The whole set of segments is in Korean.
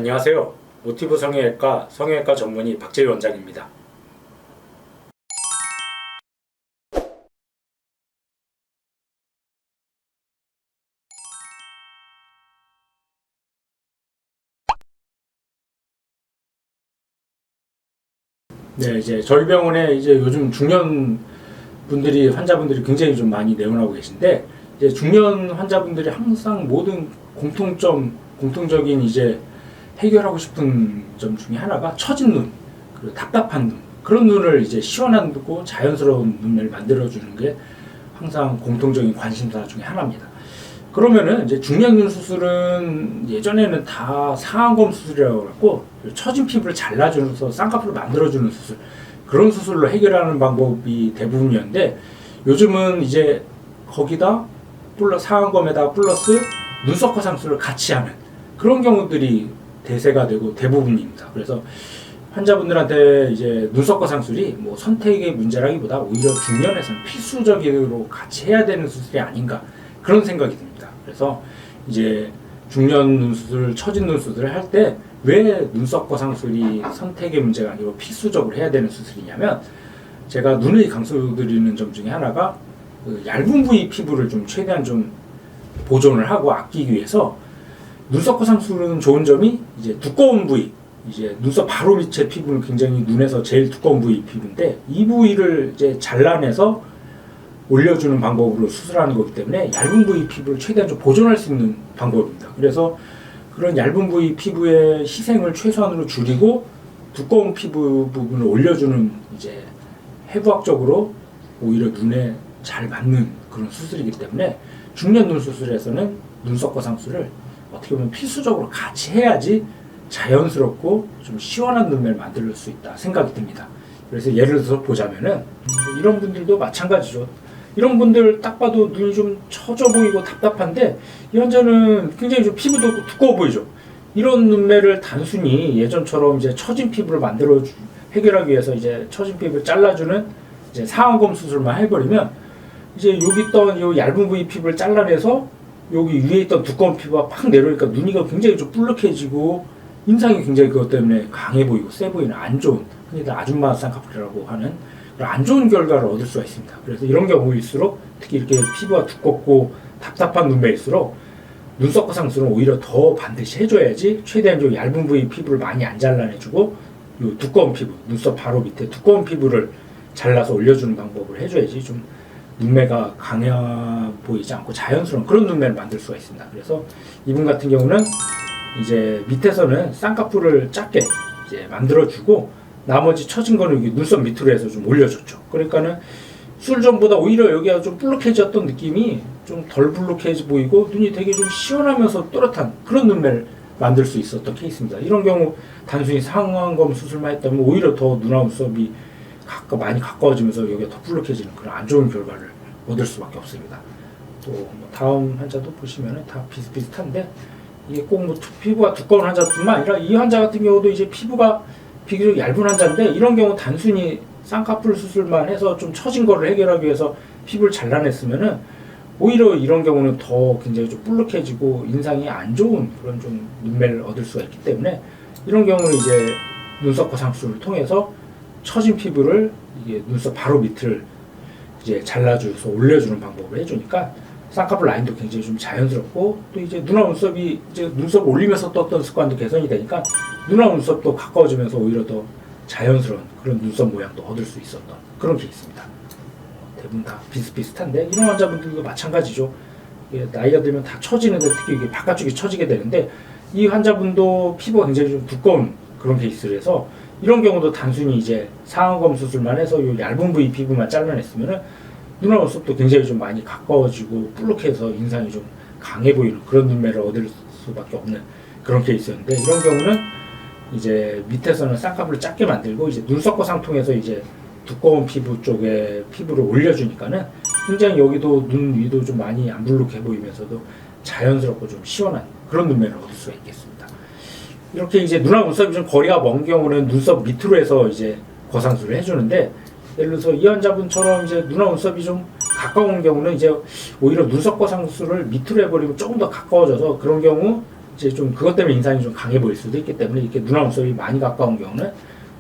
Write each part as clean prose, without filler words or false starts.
안녕하세요. 모티브 성형외과 성형외과 전문의 박재희 원장입니다. 네, 이제 저희 병원에 이제 요즘 중년 분들이 환자분들이 굉장히 좀 많이 내원하고 계신데, 이제 중년 환자분들이 항상 모든 공통적인 이제 해결하고 싶은 점 중에 하나가 처진 눈, 그리고 답답한 눈, 그런 눈을 이제 시원하고 자연스러운 눈을 만들어주는 게 항상 공통적인 관심사 중에 하나입니다. 그러면은 이제 중년 눈 수술은 예전에는 다 상안검 수술이라고 그랬고, 처진 피부를 잘라주면서 쌍꺼풀을 만들어주는 수술, 그런 수술로 해결하는 방법이 대부분이었는데, 요즘은 이제 거기다 상안검에다 플러스 눈썹과 상수를 같이 하는 그런 경우들이 대세가 되고 대부분입니다. 그래서 환자분들한테 이제 눈썹과 상술이 뭐 선택의 문제라기보다 오히려 중년에서는 필수적으로 같이 해야 되는 수술이 아닌가, 그런 생각이 듭니다. 그래서 이제 중년 눈수술, 처진 눈수술을 할 때 왜 눈썹과 상술이 선택의 문제가 아니고 필수적으로 해야 되는 수술이냐면, 제가 눈을 강조드리는 점 중에 하나가 그 얇은 부위 피부를 좀 최대한 좀 보존을 하고 아끼기 위해서, 눈썹과 상술은 좋은 점이 이제 두꺼운 부위, 이제 눈썹 바로 밑에 피부는 굉장히 눈에서 제일 두꺼운 부위 피부인데, 이 부위를 이제 잘라내서 올려주는 방법으로 수술하는 거기 때문에 얇은 부위 피부를 최대한 좀 보존할 수 있는 방법입니다. 그래서 그런 얇은 부위 피부의 희생을 최소한으로 줄이고 두꺼운 피부 부분을 올려주는, 이제 해부학적으로 오히려 눈에 잘 맞는 그런 수술이기 때문에 중년 눈 수술에서는 눈썹과 상술을 어떻게 보면 필수적으로 같이 해야지 자연스럽고 좀 시원한 눈매를 만들 수 있다 생각이 듭니다. 그래서 예를 들어서 보자면은 이런 분들도 마찬가지죠. 이런 분들 딱 봐도 눈이 좀 처져 보이고 답답한데, 이 환자는 굉장히 좀 피부도 두꺼워 보이죠. 이런 눈매를 단순히 예전처럼 이제 처진 피부를 해결하기 위해서 이제 처진 피부를 잘라주는 이제 상안검 수술만 해버리면, 이제 여기 있던 이 얇은 부위 피부를 잘라내서 여기 위에 있던 두꺼운 피부가 팍 내려오니까 눈이 굉장히 좀 불룩해지고 인상이 굉장히 그것 때문에 강해 보이고 세 보이는 안 좋은, 흔히들 아줌마 쌍꺼풀이라고 하는 안 좋은 결과를 얻을 수가 있습니다. 그래서 이런 경우일수록, 특히 이렇게 피부가 두껍고 답답한 눈매일수록 눈썹과 상술은 오히려 더 반드시 해줘야지 최대한 좀 얇은 부위 피부를 많이 안 잘라내주고 요 두꺼운 피부, 눈썹 바로 밑에 두꺼운 피부를 잘라서 올려주는 방법을 해줘야지 좀 눈매가 강해 보이지 않고 자연스러운 그런 눈매를 만들 수가 있습니다. 그래서 이분 같은 경우는 이제 밑에서는 쌍꺼풀을 작게 이제 만들어주고, 나머지 처진 거는 여기 눈썹 밑으로 해서 좀 올려줬죠. 그러니까는 술 전보다 오히려 여기가 좀 불룩해졌던 느낌이 좀 덜 불룩해져 보이고 눈이 되게 좀 시원하면서 또렷한 그런 눈매를 만들 수 있었던 케이스입니다. 이런 경우 단순히 상안검 수술만 했다면 오히려 더 눈와 눈썹이 많이 가까워지면서 여기가 더 불룩해지는 그런 안 좋은 결과를 얻을 수밖에 없습니다. 또 다음 환자도 보시면은 다 비슷비슷한데, 이게 꼭 뭐 피부가 두꺼운 환자뿐만 아니라 이 환자 같은 경우도 이제 피부가 비교적 얇은 환자인데, 이런 경우 단순히 쌍꺼풀 수술만 해서 좀 처진 거를 해결하기 위해서 피부를 잘라냈으면은 오히려 이런 경우는 더 굉장히 좀 불룩해지고 인상이 안 좋은 그런 좀 눈매를 얻을 수가 있기 때문에, 이런 경우는 이제 눈썹과 상수를 통해서 처진 피부를 이게 눈썹 바로 밑을 이제 잘라줘서 올려주는 방법을 해주니까 쌍꺼풀 라인도 굉장히 좀 자연스럽고, 또 이제 눈와 눈썹이 이제 눈썹 올리면서 떴던 습관도 개선이 되니까 눈와 눈썹도 가까워지면서 오히려 더 자연스러운 그런 눈썹 모양도 얻을 수 있었던 그런 케이스입니다. 대부분 다 비슷비슷한데, 이런 환자분들도 마찬가지죠. 나이가 들면 다 처지는데, 특히 이게 바깥쪽이 처지게 되는데, 이 환자분도 피부가 굉장히 좀 두꺼운 그런 케이스라서 이런 경우도 단순히 이제 상안검 수술만 해서 이 얇은 부위 피부만 잘라냈으면은 눈와 눈썹도 굉장히 좀 많이 가까워지고 불룩해서 인상이 좀 강해 보이는 그런 눈매를 얻을 수밖에 없는 그런 케이스였는데, 이런 경우는 이제 밑에서는 쌍꺼풀을 작게 만들고 이제 눈썹과 상통해서 이제 두꺼운 피부 쪽에 피부를 올려주니까는 굉장히 여기도 눈 위도 좀 많이 안 불룩해 보이면서도 자연스럽고 좀 시원한 그런 눈매를 얻을 수가 있겠습니다. 이렇게 이제 눈하고 눈썹이 좀 거리가 먼 경우는 눈썹 밑으로 해서 이제 거상술을 해주는데, 예를 들어서 이 환자분처럼 이제 눈하고 눈썹이 좀 가까운 경우는 이제 오히려 눈썹 거상술을 밑으로 해버리면 조금 더 가까워져서, 그런 경우 이제 좀 그것 때문에 인상이 좀 강해 보일 수도 있기 때문에 이렇게 눈화 눈썹이 많이 가까운 경우는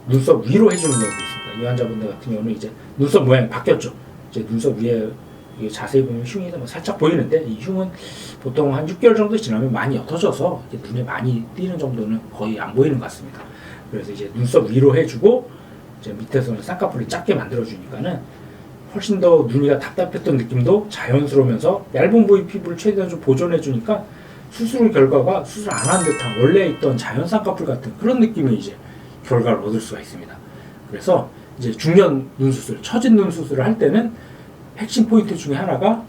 눈썹 위로 해주는 경우도 있습니다. 이 환자분들 같은 경우는 이제 눈썹 모양이 바뀌었죠. 이제 눈썹 위에 이게 자세히 보면 흉이 뭐 살짝 보이는데 이 흉은 보통 한 6개월 정도 지나면 많이 옅어져서 이제 눈에 많이 띄는 정도는 거의 안 보이는 것 같습니다. 그래서 이제 눈썹 위로 해주고 이제 밑에서는 쌍꺼풀을 작게 만들어주니까는 훨씬 더 눈이가 답답했던 느낌도 자연스러우면서 얇은 부위 피부를 최대한 좀 보존해주니까 수술 결과가 수술 안 한 듯한 원래 있던 자연 쌍꺼풀 같은 그런 느낌의 이제 결과를 얻을 수가 있습니다. 그래서 이제 중년 눈 수술, 처진 눈 수술을 할 때는 핵심 포인트 중에 하나가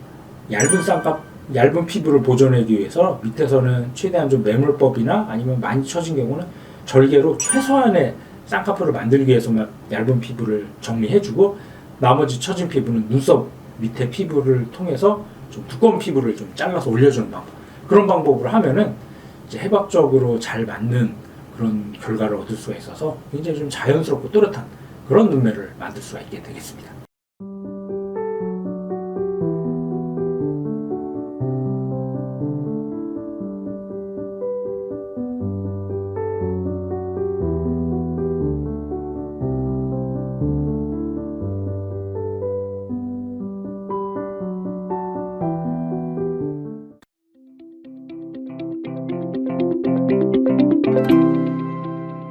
얇은 피부를 보존하기 위해서 밑에서는 최대한 좀 매몰법이나 아니면 많이 처진 경우는 절개로 최소한의 쌍꺼풀을 만들기 위해서만 얇은 피부를 정리해주고 나머지 처진 피부는 눈썹 밑에 피부를 통해서 좀 두꺼운 피부를 좀 잘라서 올려주는 방법. 그런 방법으로 하면은 이제 해박적으로 잘 맞는 그런 결과를 얻을 수가 있어서 굉장히 좀 자연스럽고 또렷한 그런 눈매를 만들 수가 있게 되겠습니다.